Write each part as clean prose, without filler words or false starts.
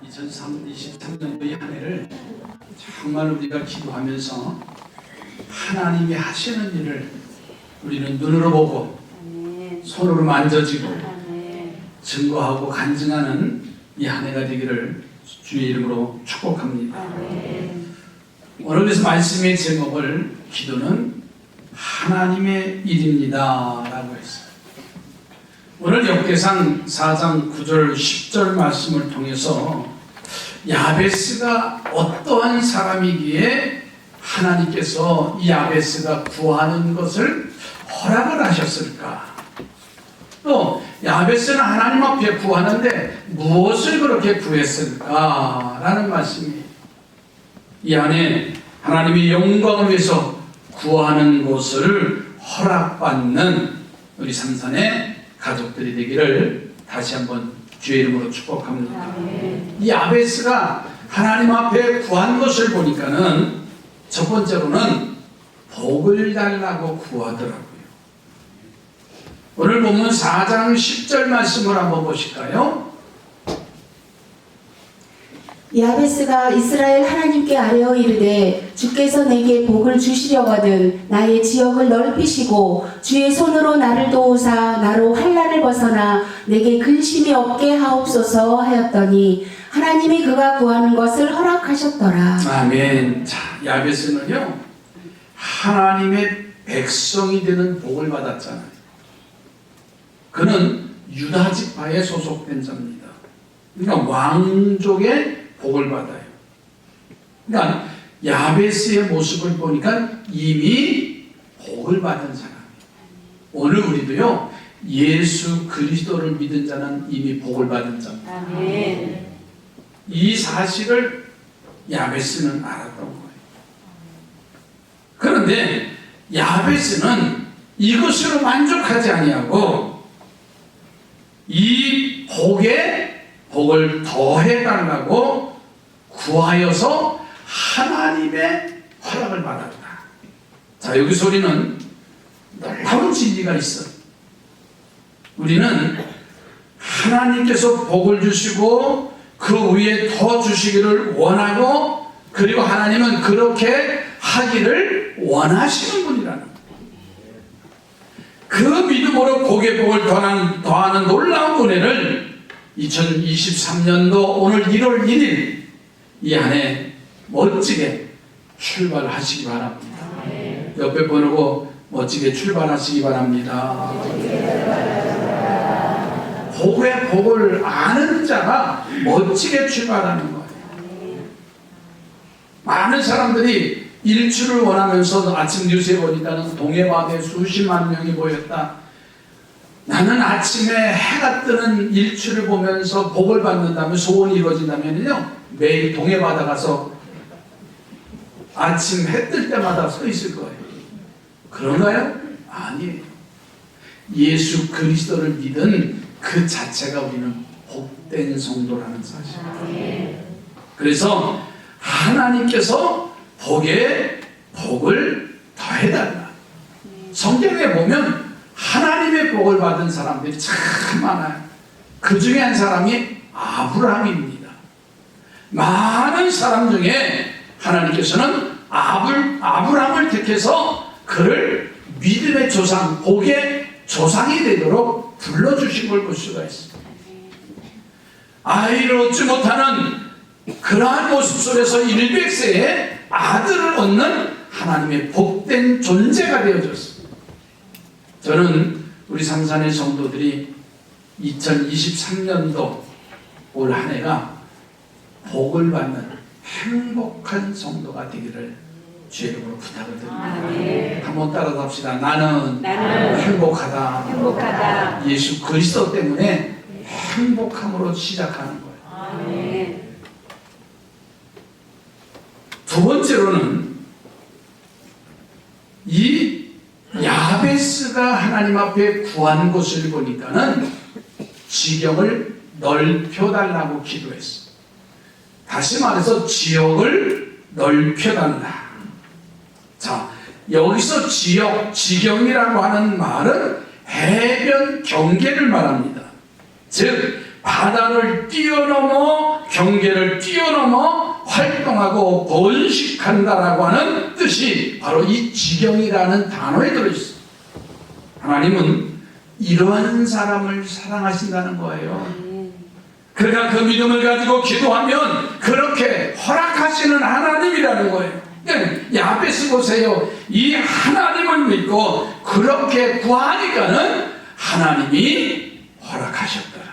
2023년도 이 한 해를 정말 우리가 기도하면서 하나님이 하시는 일을 우리는 눈으로 보고 손으로 만져지고 증거하고 간증하는 이 한 해가 되기를 주의 이름으로 축복합니다. 오늘 그래서 말씀의 제목을 기도는 하나님의 일입니다 라고 했어요. 오늘 역대상 4장 9절 10절 말씀을 통해서 야베스가 어떠한 사람이기에 하나님께서 이 야베스가 구하는 것을 허락을 하셨을까? 또 야베스는 하나님 앞에 구하는데 무엇을 그렇게 구했을까? 라는 말씀이 이 안에 하나님의 영광을 위해서 구하는 것을 허락받는 우리 삼산의 가족들이 되기를 다시 한번 주의 이름으로 축복합니다. 이 야베스가 하나님 앞에 구한 것을 보니까는 첫 번째로는 복을 달라고 구하더라고요. 오늘 보면 4장 10절 말씀을 한번 보실까요? 야베스가 이스라엘 하나님께 아뢰어 이르되 주께서 내게 복을 주시려거든 나의 지역을 넓히시고 주의 손으로 나를 도우사 나로 환난을 벗어나 내게 근심이 없게 하옵소서 하였더니 하나님이 그가 구하는 것을 허락하셨더라. 아멘. 자, 야베스는요 하나님의 백성이 되는 복을 받았잖아요. 그는 유다 지파에 소속된 자입니다. 그러니까 왕족의 복을 받아요. 그러니까 야베스의 모습을 보니까 이미 복을 받은 사람이에요. 오늘 우리도요 예수 그리스도를 믿은 자는 이미 복을 받은 자입니다. 아멘. 이 사실을 야베스는 알았던 거예요. 그런데 야베스는 이것으로 만족하지 아니하고 이 복을 더해달라고 구하여서 하나님의 허락을 받았다. 자, 여기서 우리는 놀라운 진리가 있어. 우리는 하나님께서 복을 주시고 그 위에 더 주시기를 원하고 그리고 하나님은 그렇게 하기를 원하시는 분이라는 거예요. 그 믿음으로 복의 복을 더하는 놀라운 은혜를 2023년도 오늘 1월 1일 이 한 해 멋지게 출발하시기 바랍니다. 옆에 보고 멋지게 출발하시기 바랍니다. 복의 복을 아는 자가 멋지게 출발하는 거예요. 많은 사람들이 일출을 원하면서 아침 뉴스에 보니까는 동해바다에 수십만 명이 모였다. 나는 아침에 해가 뜨는 일출을 보면서 복을 받는다면 소원이 이루어진다면요 매일 동해바다 가서 아침 해 뜰 때마다 서 있을 거예요. 그런가요? 아니에요. 예수 그리스도를 믿은 그 자체가 우리는 복된 성도라는 사실. 그래서 하나님께서 복에 복을 더해달라. 성경에 보면 하나님의 복을 받은 사람들이 참 많아요. 그 중에 한 사람이 아브라함입니다. 많은 사람 중에 하나님께서는 아브라함을 택해서 그를 믿음의 조상, 복의 조상이 되도록 불러주신 걸 볼 수가 있습니다. 아이를 얻지 못하는 그러한 모습 속에서 100세의 아들을 얻는 하나님의 복된 존재가 되어졌습니다. 저는 우리 삼산의 성도들이 2023년도 올 한 해가 복을 받는 행복한 성도가 되기를 주의 이름으로 부탁을 드립니다. 한번 따라서 합시다. 나는 행복하다. 예수 그리스도 때문에 행복함으로 시작하는 거예요. 두 번째로는 이 야베스가 하나님 앞에 구한 것을 보니까는 지경을 넓혀달라고 기도했어. 다시 말해서 지역을 넓혀달라. 자, 여기서 지경이라고 하는 말은 해변 경계를 말합니다. 즉 바다를 뛰어넘어 경계를 뛰어넘어 활동하고 번식한다라고 하는 뜻이 바로 이 지경이라는 단어에 들어있어요. 하나님은 이러한 사람을 사랑하신다는 거예요. 그러니까 그 믿음을 가지고 기도하면 그렇게 허락하시는 하나님이라는 거예요. 야베스 보세요. 이 하나님을 믿고 그렇게 구하니까는 하나님이 허락하셨더라.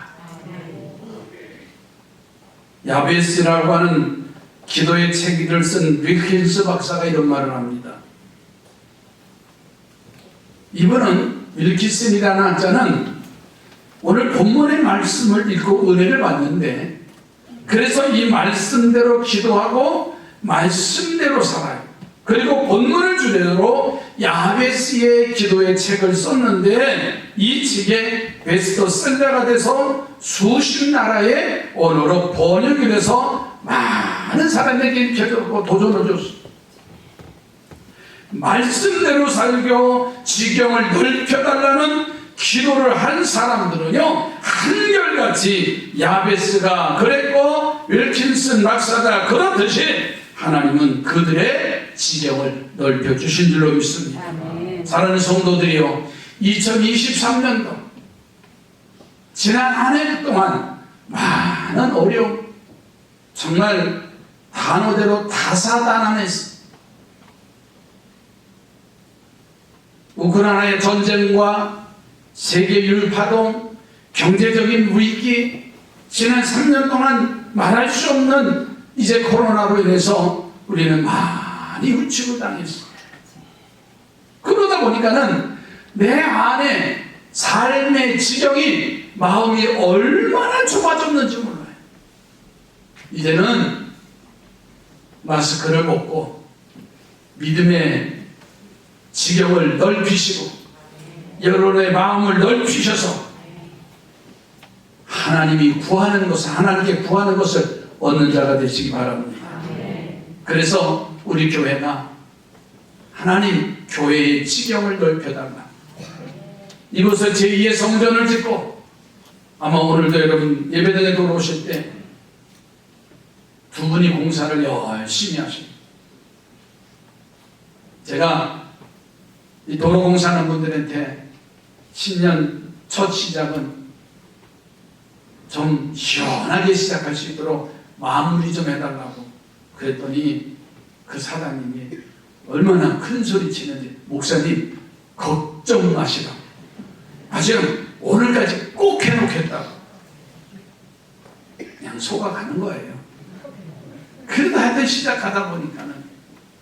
야베스라고 하는 기도의 책을 쓴 위킨스 박사가 이런 말을 합니다. 이분은 윌키슨이라는 학자는 오늘 본문의 말씀을 읽고 은혜를 받는데, 그래서 이 말씀대로 기도하고 말씀대로 살아요. 그리고 본문을 주제로 야베스의 기도의 책을 썼는데, 이 책이 베스트셀러가 돼서 수십 나라의 언어로 번역이 돼서 많은 사람에게 읽혀졌고 도전을 줬어요. 말씀대로 살고 지경을 넓혀달라는 기도를 한 사람들은요, 한결같이 야베스가 그랬고 윌킨슨 박사가 그렇듯이 하나님은 그들의 지경을 넓혀주신 줄로 믿습니다. 사랑하는 성도들이요, 2023년도 지난 한 해 동안 많은 어려움, 정말 단어대로 다사다난했습니다. 우크라이나의 전쟁과 세계 율파동, 경제적인 위기, 지난 3년 동안 말할 수 없는 이제 코로나로 인해서 우리는 많이 후축을 당했습니다. 그러다 보니까는 내 안에 삶의 지경이, 마음이 얼마나 좁아졌는지 몰라요. 이제는 마스크를 벗고 믿음의 지경을 넓히시고 여러분의 마음을 넓히셔서 하나님이 구하는 것을, 하나님께 구하는 것을 얻는 자가 되시기 바랍니다. 그래서 우리 교회가 하나님 교회의 지경을 넓혀달라, 이곳에 제2의 성전을 짓고, 아마 오늘도 여러분 예배당에 돌아오실 때 두 분이 공사를 열심히 하십니다. 제가 이 도로 공사하는 분들한테 신년 첫 시작은 좀 시원하게 시작할 수 있도록 마무리 좀 해달라고 그랬더니 그 사장님이 얼마나 큰 소리 치는지, 목사님 걱정 마시라, 아직 오늘까지 꼭 해놓겠다고 그냥 속아가는 거예요. 그래도 하여튼 시작하다 보니까는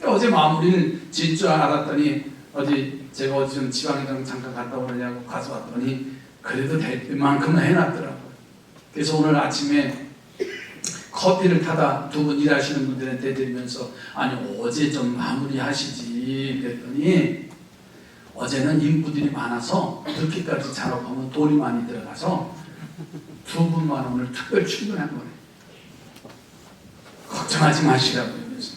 어제 마무리를 짓 줄 알았더니, 어제 제가 어제 좀 지방이랑 잠깐 갔다 오느냐고 가서 왔더니 그래도 될 만큼은 해놨더라고요. 그래서 오늘 아침에 커피를 타다 두 분 일하시는 분들한테 드리면서, 아니 어제 좀 마무리 하시지 그랬더니, 어제는 인부들이 많아서 늦게까지 작업하면 돈이 많이 들어가서 두 분만 오늘 특별 출근한 거예요. 걱정하지 마시라고 하면서.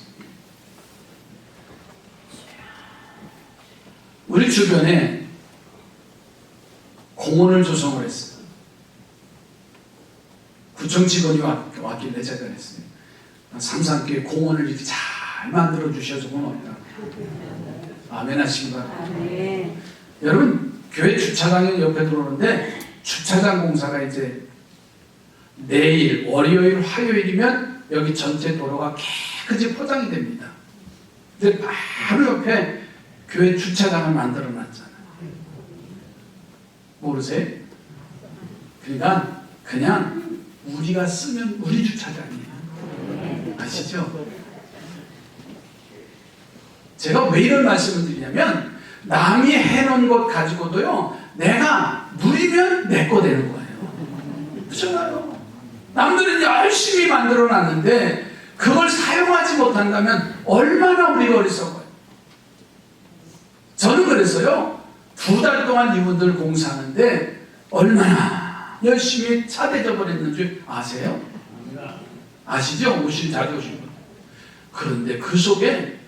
우리 주변에 공원을 조성을 했어요. 구청 직원이 왔길래 제가 그랬어요. 삼산교회 공원을 이렇게 잘 만들어 주셔서 고맙다. 아멘 하시기 바랍니다. 여러분, 교회 주차장에 옆에 들어오는데 주차장 공사가 이제 내일 월요일 화요일이면 여기 전체 도로가 깨끗이 포장이 됩니다. 근데 바로 옆에 교회 주차장을 만들어 놨잖아요. 모르세요? 그러니까 그냥 우리가 쓰면 우리 주차장이에요. 아시죠? 제가 왜 이런 말씀을 드리냐면, 남이 해놓은 것 가지고도요, 내가 누리면 내 거 되는 거예요. 그렇잖아요. 남들은 열심히 만들어 놨는데 그걸 사용하지 못한다면 얼마나 우리가 어리석어요. 저는 그래서요, 2달 동안 이분들 공사하는데 얼마나 열심히 차대져 버렸는지 아세요? 아시죠? 오신 자주 오신 분. 그런데 그 속에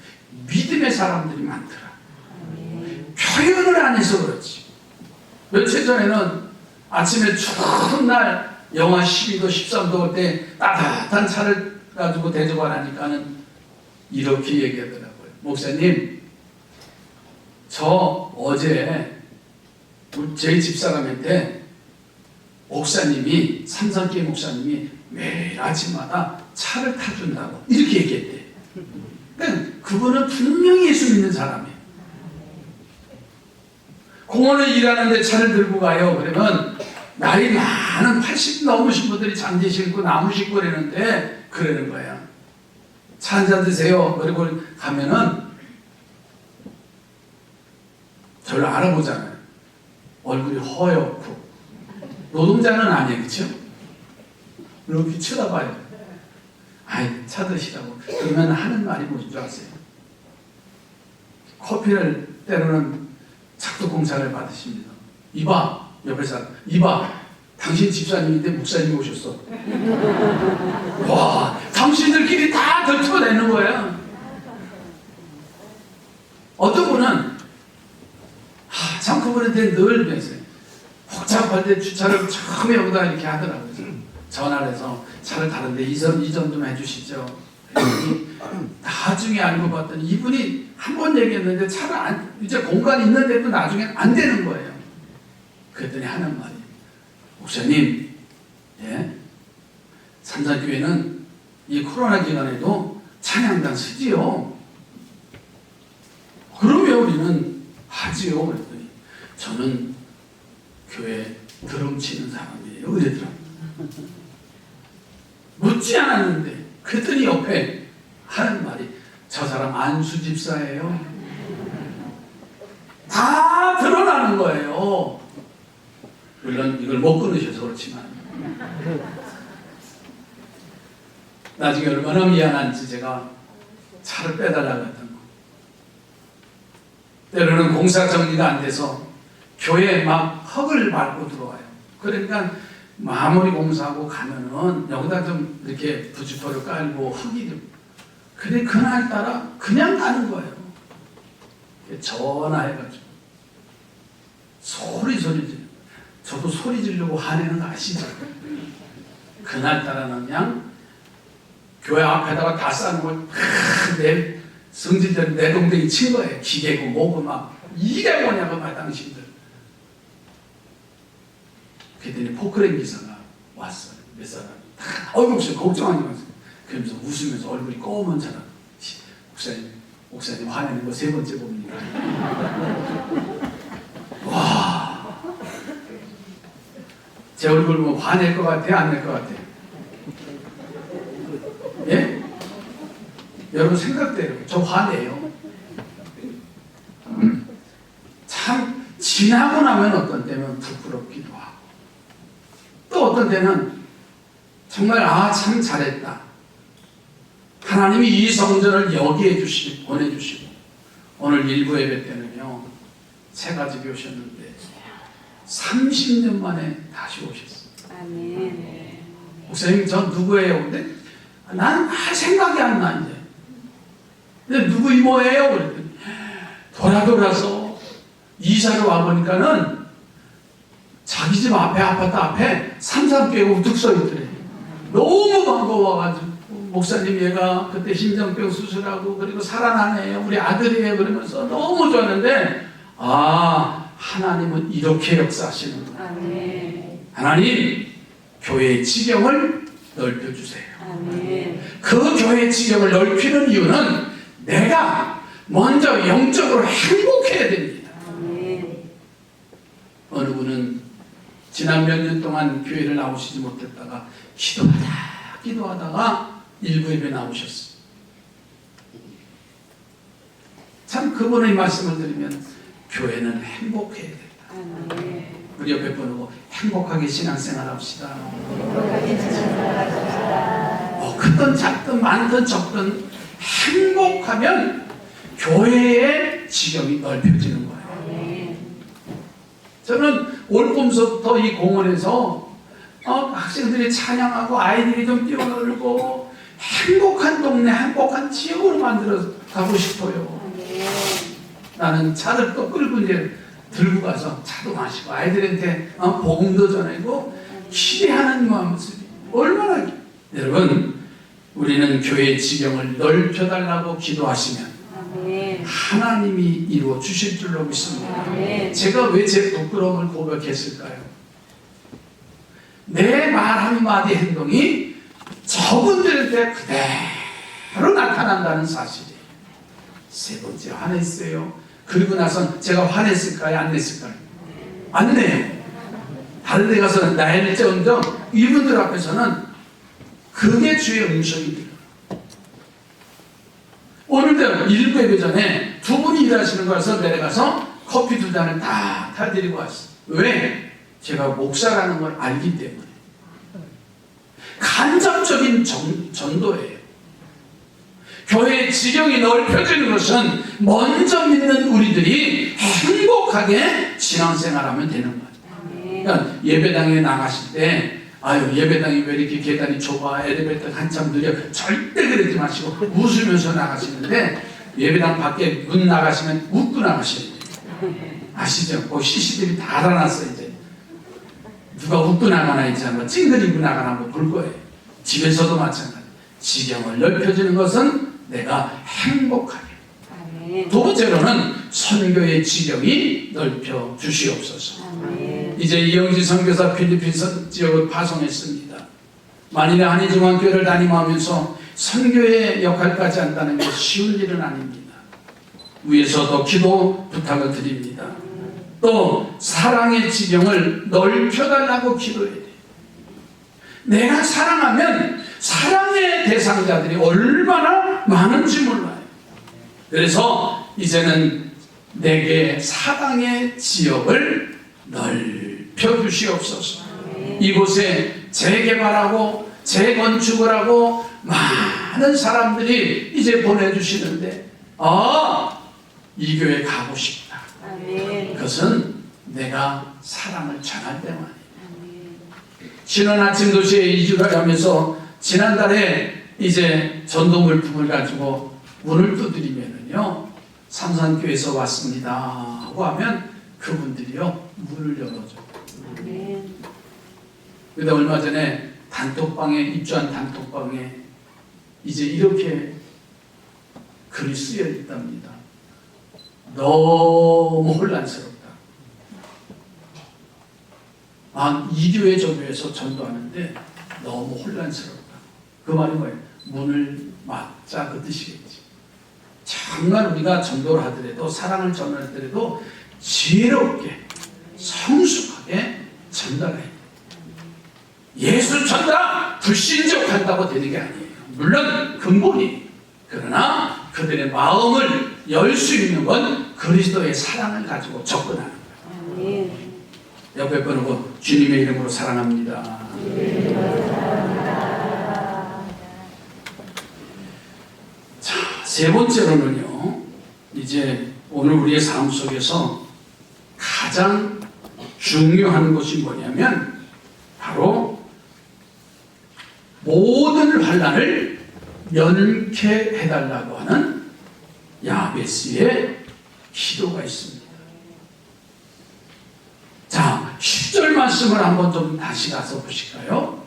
믿음의 사람들이 많더라. 표현을 안 해서 그렇지. 며칠 전에는 아침에 추운 날 영하 12도, 13도 때 따뜻한 차를 가지고 대접하라니까는 이렇게 얘기하더라고요. 목사님, 저 어제 저희 집사람한테 목사님이, 삼성교회 목사님이 매일 아침마다 차를 타준다고 이렇게 얘기했대. 그러니까 그분은 분명히 예수 믿는 사람이에요. 공원에 일하는데 차를 들고 가요. 그러면 나이 많은 80 넘으신 분들이 잔디 싣고 나무 싣고 그러는데 그러는 거야. 차 한잔 드세요. 그리고 가면은 저를 알아보잖아요. 얼굴이 허옇고 노동자는 아니에요. 그렇죠? 이렇게 쳐다봐요. 아이, 차 드시라고. 그러면 하는 말이 무슨 줄 아세요? 커피를 때로는 작두공사를 받으십니다. 이봐, 옆에 사람, 이봐, 당신 집사님인데 목사님이 오셨어. 와, 당신들끼리 다 덜쳐내는 거야. 어떤 분은 참 그분한테 늘 그랬어요. 복잡할 때 주차를 처음에 여기다 이렇게 하더라고요. 전화를 해서 차를 다른데 이전 좀 해주시죠. 나중에 알고 봤더니 이분이 한 번 얘기했는데 차를 이제 공간이 있는데도 나중에 안 되는 거예요. 그랬더니 하는 말이, 목사님, 예? 삼산교회는 이 코로나 기간에도 찬양단 쓰지요. 그러면 우리는 하지요. 그랬더니 저는 교회 드럼 치는 사람이에요. 그러더라고요. 묻지 않았는데 그랬더니 옆에 하는 말이, 저 사람 안수 집사예요. 다 드러나는 거예요. 물론 이걸 못 끊으셔서 그렇지만 나중에 얼마나 미안한지 제가 차를 빼달라고 했던 거. 때로는 공사 정리가 안 돼서 교회에 막 흙을 밟고 들어와요. 그러니까 마무리 공사하고 가면은 여기다 좀 이렇게 부지포를 깔고 흙이 좀, 근데 그날따라 그냥 가는 거예요. 전화해가지고 소리 질러. 저도 소리 지르고 화내는 거 아시죠? 그날따라는 그냥 교회 앞에다가 다 쌓는 내 성질대로 내동댕이 친 거예요. 기계고 뭐고 막 이게 뭐냐고 막 당신들. 그랬더니 포크레인 기사가 왔어요. 몇 사람이. 목사님 걱정하지 마세요. 그러면서 웃으면서 얼굴이 검은 사람. 목사님 화내는 거 세 번째 봅니다. 와, 제 얼굴 보면 화낼 것 같아요? 안 낼 것 같아요? 예? 여러분 생각대로 저 화내요. 참 지나고 나면 어떤 때는 부끄럽기도 하고 또 어떤 때는 정말 참 잘했다. 하나님이 이 성전을 여기에 보내주시고 오늘 일부 예배 때는요 새 가지고 오셨는데 30년 만에 다시 오셨어요. 아멘. 목사님 저 누구예요? 근데 난 생각이 안 나 이제. 근데 누구 이모예요? 그랬더니 돌아서 이사를 와보니까는 자기 집 앞에 아파트 앞에 삼산교회 우뚝 서 있더래. 너무 반가워가지고 목사님 얘가 그때 심장병 수술하고 그리고 살아나네요. 우리 아들이에요. 그러면서 너무 좋았는데 하나님은 이렇게 역사하시는구나. 아멘. 하나님 교회의 지경을 넓혀주세요. 아멘. 그 교회의 지경을 넓히는 이유는 내가 먼저 영적으로 행복해야 됩니다. 아멘. 어느 분은 지난 몇 년 동안 교회를 나오시지 못했다가 기도하다가 일부 예배 나오셨어요. 참 그분의 말씀을 들으면 교회는 행복해야 된다. 우리 옆에 보고 행복하게 신앙생활 합시다. 크든 작든 많든 적든 행복하면 교회의 지경이 넓혀지는 거예요. 저는 올 봄서부터 이 공원에서 학생들이 찬양하고 아이들이 좀 뛰어놀고 행복한 동네, 행복한 지역으로 만들어 가고 싶어요. 나는 차를 또 끌고 이제 들고 가서 차도 마시고 아이들한테 복음도 전하고 기대하는 모습이 얼마나 여러분 우리는 교회 지경을 넓혀달라고 기도하시면 하나님이 이루어 주실 줄로 믿습니다. 제가 왜 제 부끄러움을 고백했을까요? 내 말 한마디 행동이 저분들한테 그대로 나타난다는 사실이에요. 세 번째, 화냈어요. 그리고 나서 제가 화냈을까요? 안 냈을까요? 안 내요. 다른 데 가서는 나의 정정, 이분들 앞에서는 그게 주의 음성이 들려요. 오늘도 일부 예배 전에 두 분이 일하시는 거라서 내려가서 커피 두 잔을 다 타드리고 왔어요. 왜? 제가 목사라는 걸 알기 때문에. 간접적인 전도예요. 교회의 지경이 넓혀지는 것은 먼저 믿는 우리들이 행복하게 신앙생활하면 되는 거예요. 그러니까 예배당에 나가실 때 아유 예배당이 왜 이렇게 계단이 좁아 엘리베이터 한참 느려 절대 그러지 마시고 웃으면서 나가시는데 예배당 밖에 문 나가시면 웃고 나가시는 거예요. 아시죠? 그 CCTV 다 달아놨어요. 이제 누가 웃고 나가나 이제 한번 찡그리고 나가나 한번 볼 거예요. 집에서도 마찬가지. 지경을 넓혀지는 것은 내가 행복하게. 두 번째로는 선교의 지경이 넓혀 주시옵소서. 이제 이영지 선교사 필리핀 지역을 파송했습니다. 만일에 한인중앙교회를 다니면서 선교의 역할까지 한다는 게 쉬운 일은 아닙니다. 위에서도 기도 부탁을 드립니다. 또 사랑의 지경을 넓혀달라고 기도해야 돼요. 내가 사랑하면 사랑의 대상자들이 얼마나 많은지 몰라요. 그래서 이제는 내게 사랑의 지역을 넓혀 주시옵소서. 이곳에 재개발하고 재건축을 하고 많은 사람들이 이제 보내주시는데 이 교회 가고 싶다. 그것은 내가 사랑을 전할 때만이에요. 신원 아침 도시에 이주를 하면서 지난달에 이제 전도 물품을 가지고 문을 두드리면은요 삼산교회에서 왔습니다 하고 하면 그분들이요 문을 열어줘요. 그런데 얼마 전에 단톡방에 입주한 단톡방에 이제 이렇게 글이 쓰여 있답니다. 너무 혼란스럽다. 이 교회 저 교회에서 전도하는데 너무 혼란스럽다. 그 말이 뭐예요? 문을 막자 그 뜻이겠지. 정말 우리가 전도를 하더라도 사랑을 전하더라도 지혜롭게 성숙하게 전달해야 돼요. 예수 전다 불신족한다고 되는 게 아니에요. 물론 근본이 그러나 그들의 마음을 열 수 있는 건 그리스도의 사랑을 가지고 접근하는 거예요. 옆에 보고 주님의 이름으로 사랑합니다. 자, 세 번째로는요, 이제 오늘 우리의 삶 속에서 가장 중요한 것이 뭐냐면 바로 모든 환난을 면케해달라고 하는 야베스의 기도가 있습니다. 자, 10절 말씀을 한번 좀 다시 가서 보실까요?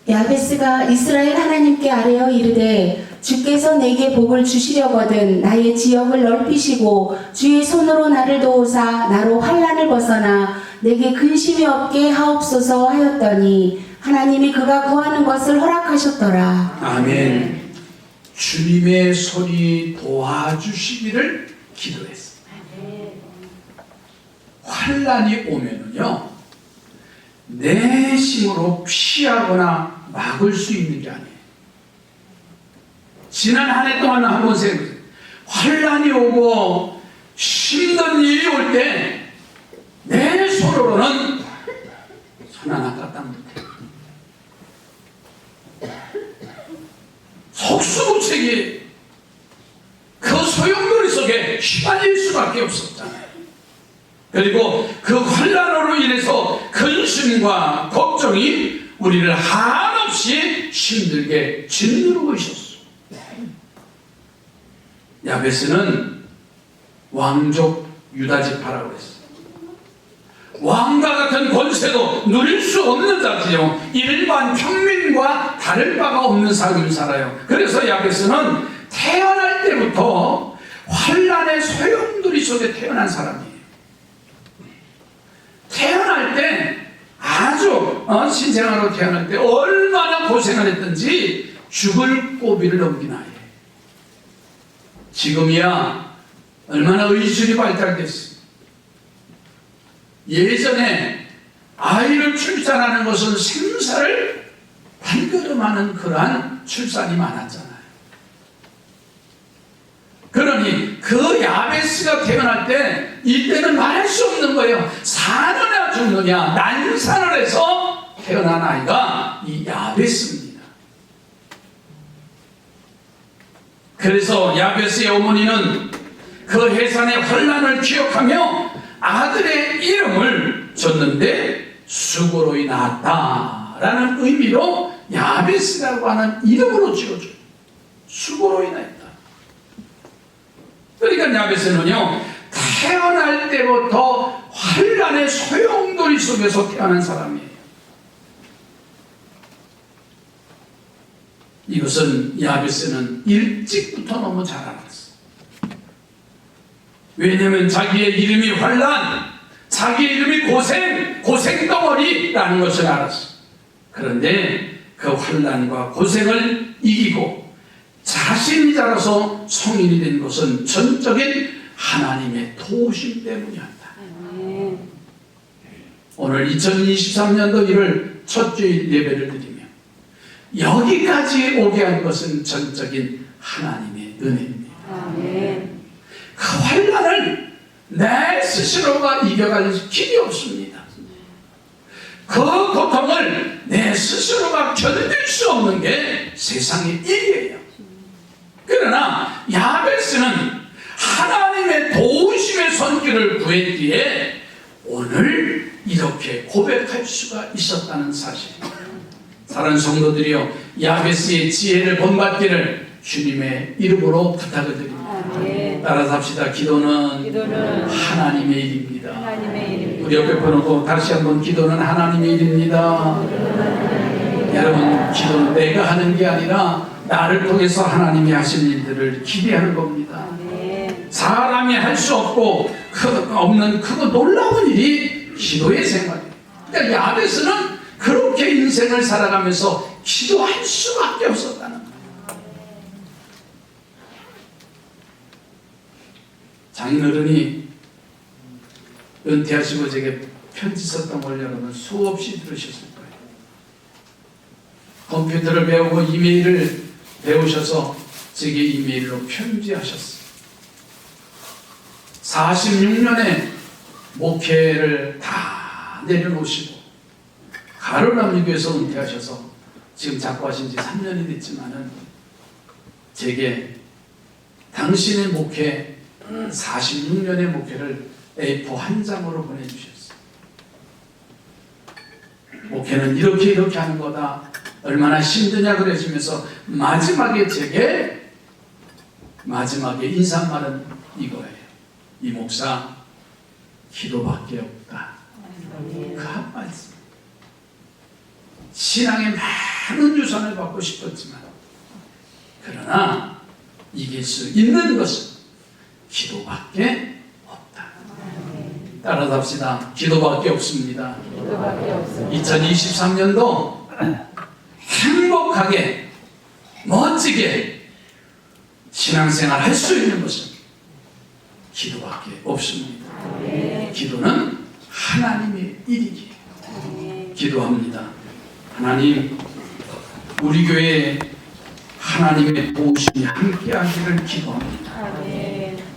야베스가 이스라엘 하나님께 아뢰어 이르되 주께서 내게 복을 주시려거든 나의 지역을 넓히시고 주의 손으로 나를 도우사 나로 환난을 벗어나 내게 근심이 없게 하옵소서 하였더니 하나님이 그가 구하는 것을 허락하셨더라. 아멘. 주님의 손이 도와주시기를 기도했습니다. 환난이 오면은요 내 힘으로 피하거나 막을 수 있는 게 아니에요. 지난 한 해 동안 한번 생각해보세요. 환난이 오고 힘든 일이 올 때 내 손으로는 손 하나 까딱 못해. 속수무책이 그 소용돌이 속에 휘말릴 수밖에 없었잖아요. 그리고 그 환난으로 인해서 근심과 걱정이 우리를 한없이 힘들게 짓누르고 있었어. 야베스는 왕족 유다지파라고 했어. 왕과 같은 권세도 누릴 수 없는 자지요. 일반 평민과 다를 바가 없는 삶을 살아요. 그래서 야베스는 태어날 때부터 환난의 소용돌이 속에 태어난 사람이에요. 태어날 때 아주 신생아로 태어날 때 얼마나 고생을 했든지 죽을 고비를 넘긴 아이예요. 지금이야 얼마나 의술이 발달됐어. 예전에 아이를 출산하는 것은 생사를 발걸음하는 그러한 출산이 많았잖아요. 그러니 그 야베스가 태어날 때 이때는 말할 수 없는 거예요. 사느냐 죽느냐 난산을 해서 태어난 아이가 이 야베스입니다. 그래서 야베스의 어머니는 그 해산의 환난을 기억하며 아들의 이름을 줬는데 수고로이 낳았다라는 의미로 야베스라고 하는 이름으로 지어줘요. 수고로이 낳았다. 그러니까 야베스는요, 태어날 때부터 환난의 소용돌이 속에서 태어난 사람이에요. 이것은 야베스는 일찍부터 너무 잘 알았어요. 왜냐하면 자기의 이름이 환난, 자기의 이름이 고생덩어리라는 것을 알았어요. 그런데 그 환난과 고생을 이기고 자신이 자라서 성인이 된 것은 전적인 하나님의 도우심 때문이었다. 오늘 2023년도 1월 첫 주일 예배를 드리며 여기까지 오게 한 것은 전적인 하나님의 은혜입니다. 아멘. 그 환난을 내 스스로가 이겨갈 길이 없습니다. 그 고통을 내 스스로가 견딜 수 없는 게 세상의 일이에요. 그러나 야베스는 하나님의 도우심의 손길을 구했기에 오늘 이렇게 고백할 수가 있었다는 사실입니다. 사랑하는 성도들이여, 야베스의 지혜를 본받기를 주님의 이름으로 부탁을 드립니다. 따라서 합시다. 기도는 하나님의 일입니다. 우리 옆에 보놓고 다시 한번 기도는 하나님의 일입니다. 여러분, 기도는 내가 하는 게 아니라 나를 통해서 하나님이 하실 일들을 기대하는 겁니다. 사람이 할 수 없고 없는 크고 놀라운 일이 기도의 생활이에요. 그러니까 야베스는 그렇게 인생을 살아가면서 기도할 수밖에 없었다는 거예요. 장인어른이 은퇴하시고 제게 편지 썼던 걸 여러분 수없이 들으셨을 거예요. 컴퓨터를 배우고 이메일을 배우셔서 제게 이메일로 편지하셨어요. 46년의 목회를 다 내려놓으시고 가로남미교에서 은퇴하셔서 지금 작고하신 지 3년이 됐지만은 제게 당신의 목회 46년의 목회를 A4 한 장으로 보내주셨어요. 목회는 이렇게 하는 거다. 얼마나 힘드냐 그러시면서 마지막에 제게 마지막에 인사말은 이거예요. 이 목사 기도밖에 없다. 그 한 말씀. 신앙의 많은 유산을 받고 싶었지만 그러나 이길 수 있는 것은 기도밖에 없다. 따라서 합시다. 기도밖에 없습니다. 2023년도 행복하게 멋지게 신앙생활 할 수 있는 것은 기도밖에 없습니다. 기도는 하나님의 일이기에 기도합니다. 하나님, 우리 교회에 하나님의 도우심이 함께하기를 기도합니다.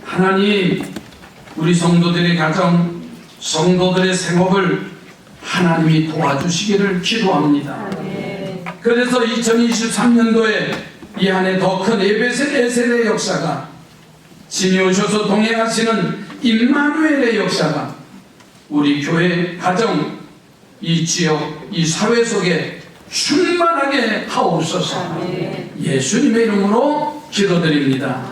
하나님, 우리 성도들의 가정, 성도들의 생업을 하나님이 도와주시기를 기도합니다. 그래서 2023년도에 이 안에 더 큰 에베셀의 역사가, 진이 오셔서 동행하시는 임마누엘의 역사가 우리 교회, 가정, 이 지역, 이 사회 속에 충만하게 하옵소서. 예수님의 이름으로 기도드립니다.